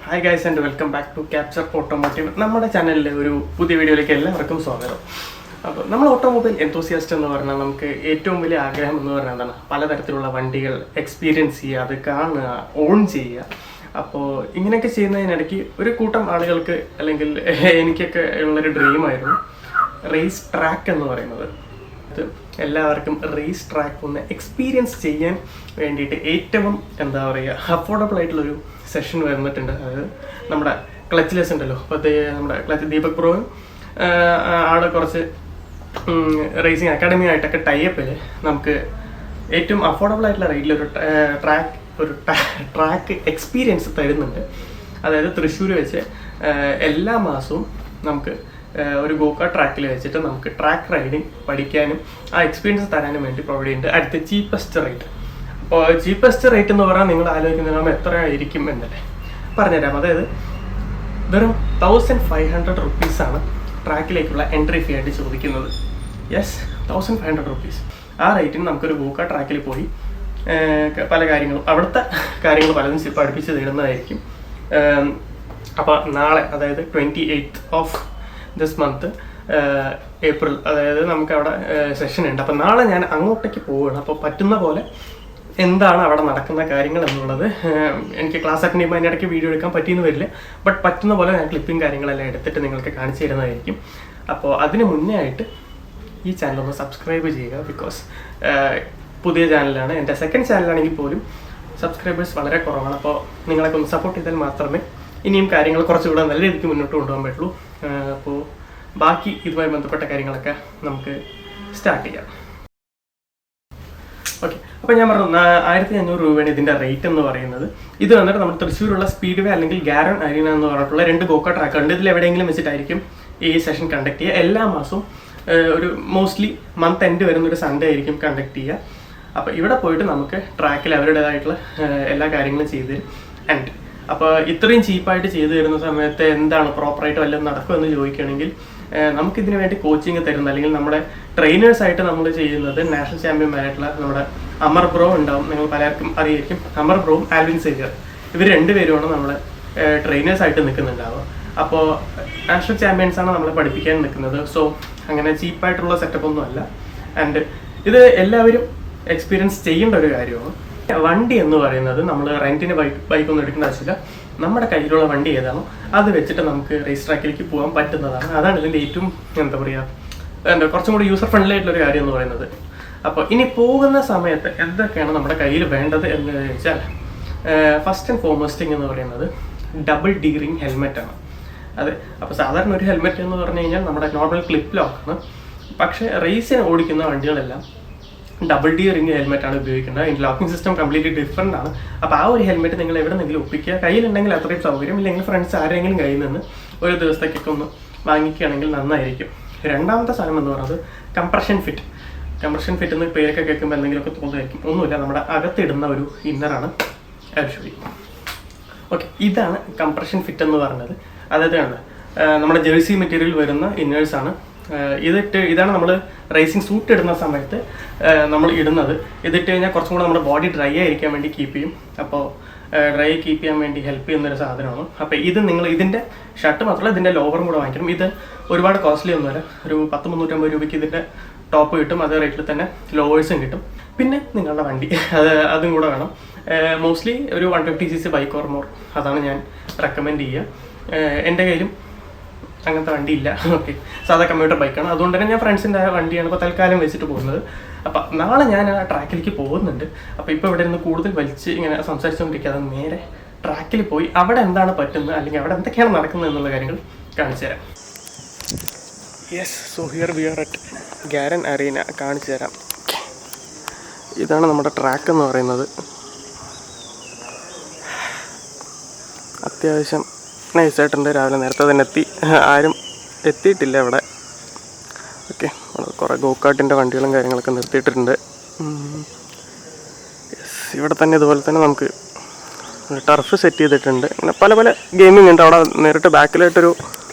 Hi guys and welcome back to capture automotive. നമ്മുടെ ചാനലിലെ ഒരു പുതിയ വീഡിയോയിലേക്ക് എല്ലാവർക്കും സ്വാഗതം. അപ്പോൾ നമ്മൾ ഓട്ടോമൊബൈൽ എന്തൂസിയാസ്റ്റ് എന്ന് പറഞ്ഞാൽ നമുക്ക് ഏറ്റവും വലിയ ആഗ്രഹം എന്ന് പറഞ്ഞാൽ എന്താണ്, പലതരത്തിലുള്ള വണ്ടികൾ എക്സ്പീരിയൻസ് ചെയ്യുക, അത് കാണുക, ഓൺ ചെയ്യുക. അപ്പോൾ ഇങ്ങനെയൊക്കെ ചെയ്യുന്നതിനിടയ്ക്ക് ഒരു കൂട്ടം ആളുകൾക്ക് അല്ലെങ്കിൽ എനിക്കൊക്കെ ഉള്ളൊരു ഡ്രീമായിരുന്നു റേസ് ട്രാക്ക് എന്ന് പറയുന്നത്. എല്ലാവർക്കും റേസ് ട്രാക്ക് ഒന്ന് എക്സ്പീരിയൻസ് ചെയ്യാൻ വേണ്ടിയിട്ട് ഏറ്റവും എന്താ പറയുക അഫോർഡബിൾ ആയിട്ടുള്ളൊരു സെഷൻ വന്നിട്ടുണ്ട്. അതായത് നമ്മുടെ ക്ലച്ച്ലെസ് ഉണ്ടല്ലോ, അപ്പോൾ നമ്മുടെ ക്ലച്ച് ദീപക് ബ്രോയും ആള് കുറച്ച് റേസിങ് അക്കാഡമി ആയിട്ടൊക്കെ ടൈപ്പിൽ നമുക്ക് ഏറ്റവും അഫോർഡബിൾ ആയിട്ടുള്ള റേറ്റിൽ ഒരു ട്രാക്ക് എക്സ്പീരിയൻസ് തരുന്നുണ്ട്. അതായത് തൃശ്ശൂർ വെച്ച് എല്ലാ മാസവും നമുക്ക് ഒരു ഗോകാ ട്രാക്കിൽ വെച്ചിട്ട് നമുക്ക് ട്രാക്ക് റൈഡിങ് പഠിക്കാനും ആ എക്സ്പീരിയൻസ് തരാനും വേണ്ടി പ്രൊവൈഡ് ചെയ്യുന്നുണ്ട്. അടുത്ത ചീപ്പസ്റ്റ് റേറ്റ്. അപ്പോൾ ചീപ്പസ്റ്റ് റേറ്റ് എന്ന് പറഞ്ഞാൽ നിങ്ങൾ ആലോചിക്കുന്നത് എത്ര ആയിരിക്കും എന്നല്ലേ പറഞ്ഞുതരാം. അതായത് വെറും 1500 റുപ്പീസാണ് ട്രാക്കിലേക്കുള്ള എൻട്രി ഫീ ആയിട്ട് ചോദിക്കുന്നത്. Yes, 1500 rupees. ആ റേറ്റിന് നമുക്കൊരു ഗോകാ ട്രാക്കിൽ പോയി പല കാര്യങ്ങളും അവിടുത്തെ കാര്യങ്ങൾ പലതും പഠിപ്പിച്ച് തരുന്നതായിരിക്കും. അപ്പോൾ നാളെ, അതായത് 28th of this month April, അതായത് നമുക്ക് അവിടെ സെഷൻ ഉണ്ട്. അപ്പോൾ നാളെ ഞാൻ അങ്ങോട്ടേക്ക് പോവുകയാണ്. അപ്പോൾ പറ്റുന്ന പോലെ എന്താണ് അവിടെ നടക്കുന്ന കാര്യങ്ങൾ എന്നുള്ളത് എനിക്ക് ക്ലാസ് അറ്റൻഡ് ചെയ്യുമ്പോൾ അതിൻ്റെ ഇടയ്ക്ക് വീഡിയോ എടുക്കാൻ പറ്റിയെന്ന് വരില്ല. ബട്ട് പറ്റുന്ന പോലെ ഞാൻ ക്ലിപ്പിംഗ് കാര്യങ്ങളെല്ലാം എടുത്തിട്ട് നിങ്ങൾക്ക് കാണിച്ചു തരുന്നതായിരിക്കും. അപ്പോൾ അതിന് മുന്നേ ആയിട്ട് ഈ ചാനൽ ഒന്ന് സബ്സ്ക്രൈബ് ചെയ്യുക. ബിക്കോസ് പുതിയ ചാനലാണ്, എൻ്റെ സെക്കൻഡ് ചാനലാണെങ്കിൽ പോലും സബ്സ്ക്രൈബേഴ്സ് വളരെ കുറവാണ്. അപ്പോൾ നിങ്ങളൊക്കെ ഒന്ന് സപ്പോർട്ട് ചെയ്താൽ മാത്രമേ ഇനിയും കാര്യങ്ങൾ കുറച്ചുകൂടെ നല്ല രീതിക്ക് മുന്നോട്ട് കൊണ്ടുപോകാൻ പറ്റുള്ളൂ. അപ്പോൾ ബാക്കി ഇതുമായി ബന്ധപ്പെട്ട കാര്യങ്ങളൊക്കെ നമുക്ക് സ്റ്റാർട്ട് ചെയ്യാം. ഓക്കെ, അപ്പോൾ ഞാൻ പറഞ്ഞു 1500 രൂപയാണ് ഇതിൻ്റെ റേറ്റ് എന്ന് പറയുന്നത്. ഇത് വന്നിട്ട് നമ്മൾ തൃശ്ശൂരുള്ള സ്പീഡ് വേ അല്ലെങ്കിൽ ഗാരൻ അരീന എന്ന് പറഞ്ഞിട്ടുള്ള 2 ഗോകാ ട്രാക്ക് ഉണ്ട്. ഇതിൽ എവിടെയെങ്കിലും വെച്ചിട്ടായിരിക്കും ഈ സെഷൻ കണ്ടക്ട് ചെയ്യുക. എല്ലാ മാസവും ഒരു മോസ്റ്റ്ലി മന്ത് എൻഡ് വരുന്നൊരു സൺഡേ ആയിരിക്കും കണ്ടക്ട് ചെയ്യുക. അപ്പോൾ ഇവിടെ പോയിട്ട് നമുക്ക് ട്രാക്കിൽ അവരുടേതായിട്ടുള്ള എല്ലാ കാര്യങ്ങളും ചെയ്ത് തരും. ആൻഡ് അപ്പോൾ ഇത്രയും ചീപ്പായിട്ട് ചെയ്തു തരുന്ന സമയത്ത് എന്താണ് പ്രോപ്പറായിട്ട് വല്ലതും നടക്കുമെന്ന് ചോദിക്കുകയാണെങ്കിൽ നമുക്കിതിന് വേണ്ടി കോച്ചിങ് തരുന്ന അല്ലെങ്കിൽ നമ്മുടെ ട്രെയിനേഴ്സായിട്ട് നമ്മൾ ചെയ്യുന്നത് നാഷണൽ ചാമ്പ്യന്മാരായിട്ടുള്ള നമ്മുടെ അമർ ബ്രോ ഉണ്ടാവും. നിങ്ങൾ പലർക്കും അറിയായിരിക്കും. അമർ ബ്രോവും ആൽവിൻ സേവിയർ, ഇവർ രണ്ടുപേരുമാണ് നമ്മളെ ട്രെയിനേഴ്സായിട്ട് നിൽക്കുന്നുണ്ടാവുക. അപ്പോൾ നാഷണൽ ചാമ്പ്യൻസാണ് നമ്മളെ പഠിപ്പിക്കാൻ നിൽക്കുന്നത്. സോ അങ്ങനെ ചീപ്പായിട്ടുള്ള സെറ്റപ്പ് ഒന്നും അല്ല. ആൻഡ് ഇത് എല്ലാവരും എക്സ്പീരിയൻസ് ചെയ്യേണ്ട ഒരു കാര്യമാണ്. വണ്ടി എന്ന് പറയുന്നത് നമ്മൾ റെന്റിന് ബൈക്കൊന്നും എടുക്കേണ്ട ആവശ്യമില്ല. നമ്മുടെ കയ്യിലുള്ള വണ്ടി ഏതാണോ അത് വെച്ചിട്ട് നമുക്ക് റേസ് ട്രാക്കിലേക്ക് പോകാൻ പറ്റുന്നതാണ്. അതാണ് ഇതിൻ്റെ ഏറ്റവും എന്താ പറയുക കുറച്ചും കൂടി യൂസർ ഫ്രണ്ട്ലി ആയിട്ടുള്ളൊരു കാര്യം എന്ന് പറയുന്നത്. അപ്പോൾ ഇനി പോകുന്ന സമയത്ത് എന്തൊക്കെയാണ് നമ്മുടെ കയ്യിൽ വേണ്ടത് എന്ന് ചോദിച്ചാൽ ഫസ്റ്റ് ആൻഡ് ഫോർമോസ്റ്റിംഗ് എന്ന് പറയുന്നത് ഡബിൾ ഡീറിങ് ഹെൽമെറ്റാണ്. അതെ, അപ്പോൾ സാധാരണ ഒരു ഹെൽമെറ്റ് എന്ന് പറഞ്ഞു കഴിഞ്ഞാൽ നമ്മുടെ നോർമൽ ക്ലിപ്പ് ലോക്കാണ്. പക്ഷേ റേസിന് ഓടിക്കുന്ന വണ്ടികളെല്ലാം ഡബിൾ ഡി റിംഗ് ഹെൽമെറ്റാണ് ഉപയോഗിക്കുന്നത്. അതിൻ്റെ ലോക്കിംഗ് സിസ്റ്റം കംപ്ലീറ്റ്ലി ഡിഫറെൻ്റ് ആണ്. അപ്പോൾ ആ ഒരു ഹെൽമെറ്റ് നിങ്ങൾ എവിടെന്നെങ്കിലും ഒപ്പിക്കുക. കയ്യിലുണ്ടെങ്കിൽ അത്രയും സൗകര്യം, ഇല്ലെങ്കിൽ ഫ്രണ്ട്സ് ആരെങ്കിലും കയ്യിൽ നിന്ന് ഒരു ദിവസത്തേക്കൊക്കെ ഒന്ന് വാങ്ങിക്കുകയാണെങ്കിൽ നന്നായിരിക്കും. രണ്ടാമത്തെ സാധനം എന്ന് പറയുന്നത് കംപ്രഷൻ ഫിറ്റ്. കംപ്രഷൻ ഫിറ്റ് എന്ന് പേരൊക്കെ കേൾക്കുമ്പോൾ എന്തെങ്കിലുമൊക്കെ തോന്നുമായിരിക്കും. ഒന്നുമില്ല, നമ്മുടെ അകത്തിടുന്ന ഒരു ഇന്നറാണ് ആക്ച്വലി. ഓക്കെ, ഇതാണ് കംപ്രഷൻ ഫിറ്റ് എന്ന് പറഞ്ഞത്. അതായത് നമ്മുടെ ജേഴ്സി മെറ്റീരിയൽ വരുന്ന ഇന്നേഴ്സാണ്. ഇതാണ് നമ്മൾ റേസിംഗ് സൂട്ട് ഇടുന്ന സമയത്ത് നമ്മൾ ഇടുന്നത്. ഇതിട്ട് കഴിഞ്ഞാൽ കുറച്ചും കൂടെ നമ്മുടെ ബോഡി ഡ്രൈ ആയിരിക്കാൻ വേണ്ടി കീപ്പ് ചെയ്യും. അപ്പോൾ ഡ്രൈ കീപ്പ് ചെയ്യാൻ വേണ്ടി ഹെൽപ്പ് ചെയ്യുന്നൊരു സാധനമാണ്. അപ്പോൾ ഇത് നിങ്ങൾ ഇതിൻ്റെ ഷർട്ട് മാത്രമല്ല ഇതിൻ്റെ ലോവറും കൂടെ വാങ്ങിക്കണം. ഇത് ഒരുപാട് കോസ്റ്റ്ലി ഒന്നുമല്ല, ഒരു 10-350 രൂപയ്ക്ക് ഇതിൻ്റെ ടോപ്പ് കിട്ടും. അതേ റേറ്റിൽ തന്നെ ലോവേഴ്സും കിട്ടും. പിന്നെ നിങ്ങളുടെ വണ്ടി അതും കൂടെ വേണം. മോസ്റ്റ്ലി ഒരു 150cc ബൈക്ക് ഓർ മോർ, അതാണ് ഞാൻ റെക്കമെൻഡ് ചെയ്യുക. എൻ്റെ കയ്യിലും അങ്ങനത്തെ വണ്ടി ഇല്ല. ഓക്കെ, സാധാ കമ്പ്യൂട്ടർ ബൈക്കാണ്. അതുകൊണ്ട് തന്നെ ഞാൻ ഫ്രണ്ട്സിൻ്റെ വണ്ടിയാണ് ഇപ്പോൾ തൽക്കാലം വെച്ചിട്ട് പോകുന്നത്. അപ്പം നാളെ ഞാൻ ആ ട്രാക്കിലേക്ക് പോകുന്നുണ്ട്. അപ്പോൾ ഇപ്പോൾ ഇവിടെ നിന്ന് കൂടുതൽ വലിച്ച് ഇങ്ങനെ സംസാരിച്ചുകൊണ്ടിരിക്കാതെ നേരെ ട്രാക്കിൽ പോയി അവിടെ എന്താണ് പറ്റുന്നത് അല്ലെങ്കിൽ അവിടെ എന്തൊക്കെയാണ് നടക്കുന്നത് എന്നുള്ള കാര്യങ്ങൾ കാണിച്ചു തരാം. Yes, so here we are at Garan arena. കാണിച്ചു തരാം. ഇതാണ് നമ്മുടെ ട്രാക്ക് എന്ന് പറയുന്നത്. അത്യാവശ്യം നൈസായിട്ടുണ്ട്. രാവിലെ നേരത്തെ തന്നെ എത്തി. ആരും എത്തിയിട്ടില്ല ഇവിടെ. ഓക്കെ, കുറേ ഗോകാട്ടിൻ്റെ വണ്ടികളും കാര്യങ്ങളൊക്കെ നിർത്തിയിട്ടുണ്ട്. യെസ്, ഇവിടെ തന്നെ ഇതുപോലെ തന്നെ നമുക്ക് ടർഫ് സെറ്റ് ചെയ്തിട്ടുണ്ട്. അങ്ങനെ പല പല ഗെയിമിംഗ് ഉണ്ട്. അവിടെ നേരിട്ട് ബാക്കിലായിട്ടൊരു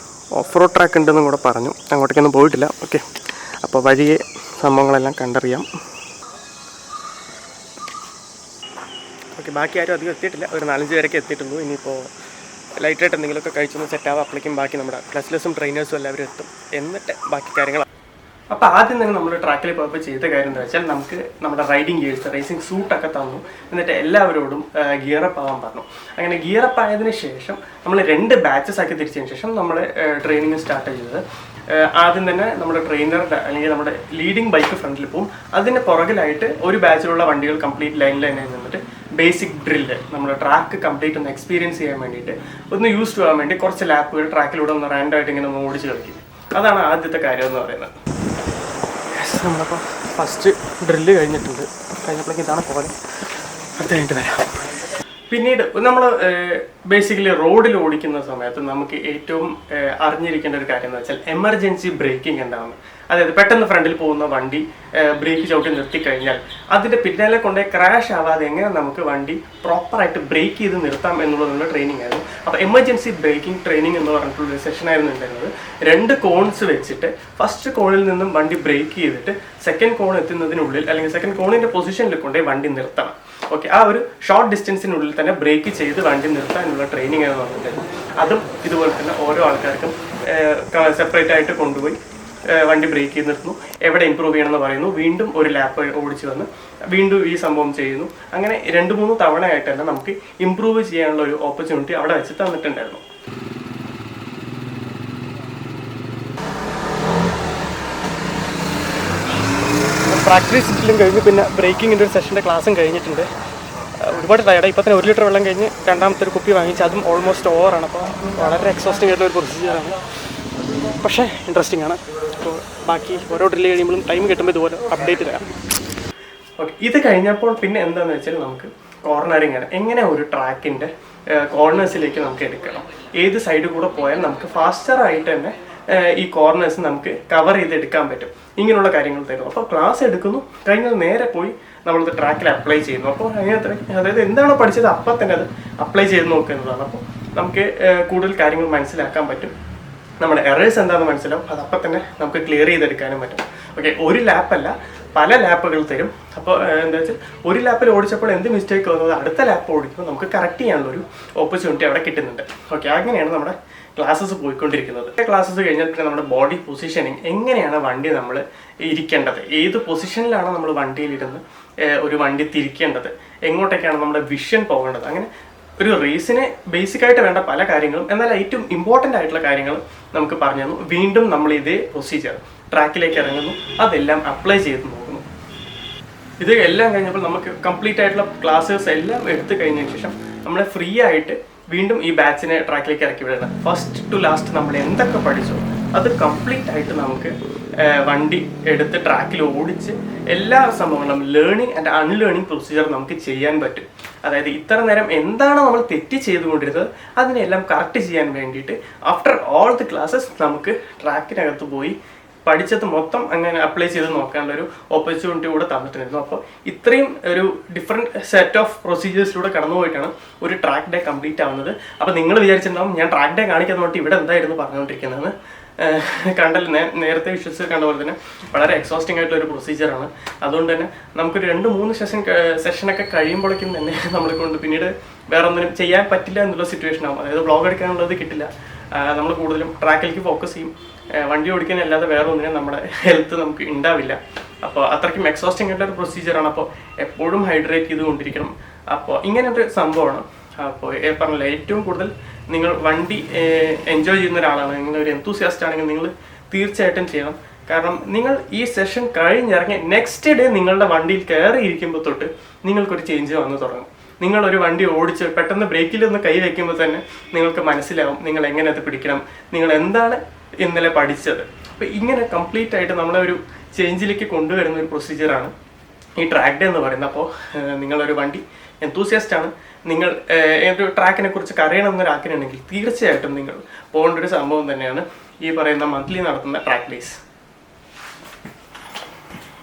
ഓഫ് റോഡ് ട്രാക്ക് ഉണ്ടെന്നും കൂടെ പറഞ്ഞു. അങ്ങോട്ടേക്കൊന്നും പോയിട്ടില്ല. ഓക്കെ, അപ്പോൾ വഴിയെ സംഭവങ്ങളെല്ലാം കണ്ടറിയാം. ഓക്കെ, ബാക്കി ആരും അധികം എത്തിയിട്ടില്ല. ഒരു 4-5 പേരൊക്കെ എത്തിയിട്ടുള്ളൂ. ഇനിയിപ്പോൾ ലൈറ്റായിട്ട് എന്തെങ്കിലുമൊക്കെ കഴിച്ചൊന്ന് സെറ്റാവും. അപ്പോഴേക്കും ബാക്കി നമ്മുടെ ക്ലച്ച്ലെസ്സും ട്രെയിനേഴ്സും എല്ലാവരും എത്തും. എന്നിട്ട് ബാക്കി കാര്യങ്ങൾ. അപ്പോൾ ആദ്യം തന്നെ നമ്മൾ ട്രാക്കിൽ പോയപ്പോൾ ചെയ്ത കാര്യം എന്താ വെച്ചാൽ നമുക്ക് നമ്മുടെ റൈഡിങ് ഗിയേഴ്സ് റേസിംഗ് സൂട്ടൊക്കെ തന്നു. എന്നിട്ട് എല്ലാവരോടും ഗിയറപ്പ് ആവാൻ പറഞ്ഞു. അങ്ങനെ ഗിയറപ്പ് ആയതിനു ശേഷം നമ്മൾ 2 ബാച്ചസ് ആക്കി തിരിച്ചതിന് ശേഷം നമ്മൾ ട്രെയിനിങ് സ്റ്റാർട്ട് ചെയ്തത്. ആദ്യം തന്നെ നമ്മുടെ ട്രെയിനറുടെ അല്ലെങ്കിൽ നമ്മുടെ ലീഡിങ് ബൈക്ക് ഫ്രണ്ടിൽ പോകും. അതിന് പുറകിലായിട്ട് ഒരു ബാച്ചിലുള്ള വണ്ടികൾ കംപ്ലീറ്റ് ലൈനിൽ നിന്നിട്ട് ബേസിക് ഡ്രില്ല് നമ്മുടെ ട്രാക്ക് കംപ്ലീറ്റ് ഒന്ന് എക്സ്പീരിയൻസ് ചെയ്യാൻ വേണ്ടിയിട്ട് ഒന്ന് യൂസ് ചെയ്യാൻ വേണ്ടി കുറച്ച് ലാപ്പുകൾ ട്രാക്കിലൂടെ ഒന്ന് റാൻഡായിട്ട് ഇങ്ങനെ ഒന്ന് ഓടിച്ച് കളിക്കും. അതാണ് ആദ്യത്തെ കാര്യം എന്ന് പറയുന്നത്. നമ്മളപ്പോൾ ഫസ്റ്റ് ഡ്രില്ല് കഴിഞ്ഞപ്പോഴേക്കും ഇതാണ് പോലെ. അടുത്ത് കഴിഞ്ഞിട്ട് വരാം. പിന്നീട് നമ്മൾ ബേസിക്കലി റോഡിൽ ഓടിക്കുന്ന സമയത്ത് നമുക്ക് ഏറ്റവും അറിഞ്ഞിരിക്കേണ്ട ഒരു കാര്യം എന്ന് വെച്ചാൽ എമർജൻസി ബ്രേക്കിംഗ് ഉണ്ടാകുന്നത്. അതായത് പെട്ടെന്ന് ഫ്രണ്ടിൽ പോകുന്ന വണ്ടി ബ്രേക്ക് ചവിട്ടി നിർത്തിക്കഴിഞ്ഞാൽ അതിൻ്റെ പിന്നാലെ കൊണ്ടുപോയി ക്രാഷ് ആവാതെ എങ്ങനെ നമുക്ക് വണ്ടി പ്രോപ്പറായിട്ട് ബ്രേക്ക് ചെയ്ത് നിർത്താം എന്നുള്ളതിനുള്ള ട്രെയിനിങ് ആയിരുന്നു. അപ്പോൾ എമർജൻസി ബ്രേക്കിംഗ് ട്രെയിനിങ് എന്ന് പറഞ്ഞിട്ടുള്ളൊരു സെഷനായിരുന്നു ഉണ്ടായിരുന്നത്. 2 കോൺസ് വെച്ചിട്ട് ഫസ്റ്റ് കോണിൽ നിന്നും വണ്ടി ബ്രേക്ക് ചെയ്തിട്ട് സെക്കൻഡ് കോൺ എത്തുന്നതിനുള്ളിൽ അല്ലെങ്കിൽ സെക്കൻഡ് കോണിൻ്റെ പൊസിഷനിൽ കൊണ്ടുപോയി വണ്ടി നിർത്തണം. ഓക്കെ, ആ ഒരു ഷോർട്ട് ഡിസ്റ്റൻസിനുള്ളിൽ തന്നെ ബ്രേക്ക് ചെയ്ത് വണ്ടി നിർത്താനുള്ള ട്രെയിനിങ് ആണ് പറഞ്ഞിട്ടുണ്ടായിരുന്നു. അതും ഇതുപോലെ തന്നെ ഓരോ ആൾക്കാർക്കും സെപ്പറേറ്റ് ആയിട്ട് കൊണ്ടുപോയി വണ്ടി ബ്രേക്ക് ചെയ്ത് നിർത്തുന്നു, എവിടെ ഇമ്പ്രൂവ് ചെയ്യണമെന്ന് പറയുന്നു, വീണ്ടും ഒരു ലാപ്പ് ഓടിച്ച് വന്ന് വീണ്ടും ഈ സംഭവം ചെയ്യുന്നു. അങ്ങനെ 2-3 തവണയായിട്ട് തന്നെ നമുക്ക് ഇമ്പ്രൂവ് ചെയ്യാനുള്ള ഒരു ഓപ്പർച്യൂണിറ്റി അവിടെ വെച്ച് തന്നിട്ടുണ്ടായിരുന്നു. പ്രാക്ടീസ് സെറ്റിലും കഴിഞ്ഞ് പിന്നെ ബ്രേക്കിങ്ങിൻ്റെ ഒരു സെഷൻ്റെ ക്ലാസ്സും കഴിഞ്ഞിട്ടുണ്ട്. ഒരുപാട് ടയർഡ്. ഇപ്പോൾ തന്നെ 1 ലിറ്റർ വെള്ളം കഴിഞ്ഞ് രണ്ടാമത്തെ ഒരു കുപ്പി വാങ്ങിച്ച് അതും ഓൾമോസ്റ്റ് ഓവറാണ്. അപ്പോൾ വളരെ എക്സോസ്റ്റിംഗ് ആയിട്ടുള്ള ഒരു പ്രൊസീജിയറാണ്, പക്ഷേ ഇൻട്രസ്റ്റിംഗ് ആണ്. അപ്പോൾ ബാക്കി ഓരോ ഡ്രില്ല് കഴിയുമ്പോഴും ടൈം കിട്ടുമ്പോൾ ഇതുപോലെ അപ്ഡേറ്റ് തരാം. ഓക്കെ, ഇത് കഴിഞ്ഞപ്പോൾ പിന്നെ എന്താണെന്ന് വെച്ചാൽ നമുക്ക് കോർണറിങ് ആണ്. എങ്ങനെ ഒരു ട്രാക്കിൻ്റെ കോർണേഴ്സിലേക്ക് നമുക്ക് എടുക്കണം, ഏത് സൈഡിൽ കൂടെ പോയാൽ നമുക്ക് ഫാസ്റ്ററായിട്ട് തന്നെ ഈ കോർണേഴ്സ് നമുക്ക് കവർ ചെയ്തെടുക്കാൻ പറ്റും, ഇങ്ങനെയുള്ള കാര്യങ്ങൾ തരും. അപ്പോൾ ക്ലാസ് എടുക്കുന്നു, കഴിഞ്ഞാൽ നേരെ പോയി നമ്മളത് ട്രാക്കിൽ അപ്ലൈ ചെയ്യുന്നു. അപ്പോൾ അങ്ങനത്തെ അതായത് എന്താണോ പഠിച്ചത് അപ്പം തന്നെ അത് അപ്ലൈ ചെയ്ത് നോക്കുന്നതാണ്. അപ്പോൾ നമുക്ക് കൂടുതൽ കാര്യങ്ങൾ മനസ്സിലാക്കാൻ പറ്റും, നമ്മുടെ എറേഴ്സ് എന്താണെന്ന് മനസ്സിലാവും, അത് അപ്പം തന്നെ നമുക്ക് ക്ലിയർ ചെയ്തെടുക്കാനും പറ്റും. ഓക്കെ, ഒരു ലാപ്പല്ല പല ലാപ്പുകൾ തരും. അപ്പോൾ എന്താ വെച്ചാൽ ഒരു ലാപ്പിൽ ഓടിച്ചപ്പോൾ എന്ത് മിസ്റ്റേക്ക് വന്നത് അടുത്ത ലാപ്പ് ഓടിക്കുമ്പോൾ നമുക്ക് കറക്റ്റ് ചെയ്യാനുള്ളൊരു ഓപ്പർച്യൂണിറ്റി അവിടെ കിട്ടുന്നുണ്ട്. ഓക്കെ, അങ്ങനെയാണ് നമ്മുടെ ക്ലാസ്സസ് പോയിക്കൊണ്ടിരിക്കുന്നത്. ക്ലാസ്സസ് കഴിഞ്ഞാൽ പിന്നെ നമ്മുടെ ബോഡി പൊസിഷനിങ്, എങ്ങനെയാണ് വണ്ടി നമ്മൾ ഇരിക്കേണ്ടത്, ഏത് പൊസിഷനിലാണ് നമ്മൾ വണ്ടിയിലിരുന്ന് ഒരു വണ്ടി തിരിക്കേണ്ടത്, എങ്ങോട്ടേക്കാണ് നമ്മുടെ വിഷൻ പോകേണ്ടത്, അങ്ങനെ ഒരു റേസിന് ബേസിക്കായിട്ട് വേണ്ട പല കാര്യങ്ങളും എന്നാൽ ഏറ്റവും ഇമ്പോർട്ടൻ്റ് ആയിട്ടുള്ള കാര്യങ്ങൾ നമുക്ക് പറഞ്ഞു തന്നു. വീണ്ടും നമ്മൾ ഇതേ പ്രൊസീജിയർ ട്രാക്കിലേക്ക് ഇറങ്ങുന്നു, അതെല്ലാം അപ്ലൈ ചെയ്ത് നോക്കുന്നു. ഇത് എല്ലാം കഴിഞ്ഞപ്പോൾ നമുക്ക് കംപ്ലീറ്റ് ആയിട്ടുള്ള ക്ലാസ്സസ് എല്ലാം എടുത്തു കഴിഞ്ഞതിന് ശേഷം നമ്മളെ ഫ്രീ ആയിട്ട് വീണ്ടും ഈ ബാച്ചിനെ ട്രാക്കിലേക്ക് ഇറക്കി വിടണം. ഫസ്റ്റ് ടു ലാസ്റ്റ് നമ്മൾ എന്തൊക്കെ പഠിച്ചോ അത് കംപ്ലീറ്റ് ആയിട്ട് നമുക്ക് വണ്ടി എടുത്ത് ട്രാക്കിൽ ഓടിച്ച് എല്ലാ സംഭവങ്ങളും ലേണിംഗ് ആൻഡ് അൺലേണിംഗ് പ്രൊസീജിയർ നമുക്ക് ചെയ്യാൻ പറ്റും. അതായത് ഇത്ര നേരം എന്താണ് നമ്മൾ തെറ്റ് ചെയ്തുകൊണ്ടിരുന്നത് അതിനെല്ലാം കറക്റ്റ് ചെയ്യാൻ വേണ്ടിയിട്ട് ആഫ്റ്റർ ഓൾ ദി ക്ലാസ്സസ് നമുക്ക് ട്രാക്കിനകത്ത് പോയി പഠിച്ചത് മൊത്തം അങ്ങനെ അപ്ലൈ ചെയ്ത് നോക്കാനുള്ള ഒരു ഓപ്പർച്യൂണിറ്റി കൂടെ തന്നിട്ടുണ്ടായിരുന്നു. അപ്പോൾ ഇത്രയും ഒരു ഡിഫറെൻറ്റ് സെറ്റ് ഓഫ് പ്രൊസീജിയേഴ്സിലൂടെ കടന്നു പോയിട്ടാണ് ഒരു ട്രാക്ക് ഡേ കംപ്ലീറ്റ് ആവുന്നത്. അപ്പോൾ നിങ്ങൾ വിചാരിച്ചിട്ടുണ്ടാവും ഞാൻ ട്രാക്ക് ഡേ കാണിക്കാൻ വേണ്ടി ഇവിടെ എന്തായിരുന്നു പറഞ്ഞുകൊണ്ടിരിക്കുന്നത്. കണ്ടല്ല, നേരത്തെ വിഷ്വൽസ് കണ്ട പോലെ തന്നെ വളരെ എക്സോസ്റ്റിംഗ് ആയിട്ടുള്ള ഒരു പ്രൊസീജിയറാണ്. അതുകൊണ്ട് തന്നെ നമുക്കൊരു 2-3 സെഷനൊക്കെ കഴിയുമ്പോഴേക്കും തന്നെ നമ്മളെ കൊണ്ട് പിന്നീട് വേറെ ഒന്നിനും ചെയ്യാൻ പറ്റില്ല എന്നുള്ള സിറ്റുവേഷൻ ആവും. അതായത് വ്ളോഗ് എടുക്കാനുള്ളത് കിട്ടില്ല, നമ്മൾ കൂടുതലും ട്രാക്കിലേക്ക് ഫോക്കസ് ചെയ്യും. വണ്ടി ഓടിക്കാനല്ലാതെ വേറെ ഒന്നിനും നമ്മുടെ ഹെൽത്ത് നമുക്ക് ഉണ്ടാവില്ല. അപ്പോൾ അത്രയ്ക്കും എക്സോസ്റ്റിംഗ് ആയിട്ടുള്ള ഒരു പ്രൊസീജിയറാണ്. അപ്പോൾ എപ്പോഴും ഹൈഡ്രേറ്റ് ചെയ്തുകൊണ്ടിരിക്കണം. അപ്പോൾ ഇങ്ങനെ ഒരു സംഭവമാണ്. അപ്പോൾ പറഞ്ഞില്ല, ഏറ്റവും കൂടുതൽ നിങ്ങൾ വണ്ടി എൻജോയ് ചെയ്യുന്ന ഒരാളാണ്, നിങ്ങളൊരു എന്തൂസിയാസ്റ്റ് ആണെങ്കിൽ നിങ്ങൾ തീർച്ചയായിട്ടും ചെയ്യണം. കാരണം നിങ്ങൾ ഈ സെഷൻ കഴിഞ്ഞിറങ്ങി നെക്സ്റ്റ് ഡേ നിങ്ങളുടെ വണ്ടിയിൽ കയറിയിരിക്കുമ്പോൾ തൊട്ട് നിങ്ങൾക്കൊരു ചേഞ്ച് വന്നു തുടങ്ങും. നിങ്ങളൊരു വണ്ടി ഓടിച്ച് പെട്ടെന്ന് ബ്രേക്കിലൊന്ന് കൈ വയ്ക്കുമ്പോൾ തന്നെ നിങ്ങൾക്ക് മനസ്സിലാവും നിങ്ങൾ എങ്ങനെ അത് പിടിക്കണം, നിങ്ങൾ എന്താണ് ഇന്നലെ പഠിച്ചത്. അപ്പോൾ ഇങ്ങനെ കംപ്ലീറ്റ് ആയിട്ട് നമ്മളെ ഒരു ചേഞ്ചിലേക്ക് കൊണ്ടുവരുന്ന ഒരു പ്രൊസീജിയറാണ് ഈ ട്രാക്ക് ഡേ എന്ന് പറയുന്നത്. അപ്പോൾ നിങ്ങളൊരു വണ്ടി എന്തൂസിയാസ്റ്റ് ആണ്, നിങ്ങൾ ഒരു ട്രാക്കിനെ കുറിച്ച് അറിയണമെന്നൊരാഗ്രഹമുണ്ടെങ്കിൽ തീർച്ചയായിട്ടും നിങ്ങൾ പോകേണ്ട ഒരു സംഭവം തന്നെയാണ് ഈ പറയുന്ന മന്ത്ലി നടത്തുന്ന ട്രാക്ക് ഡേയ്സ്.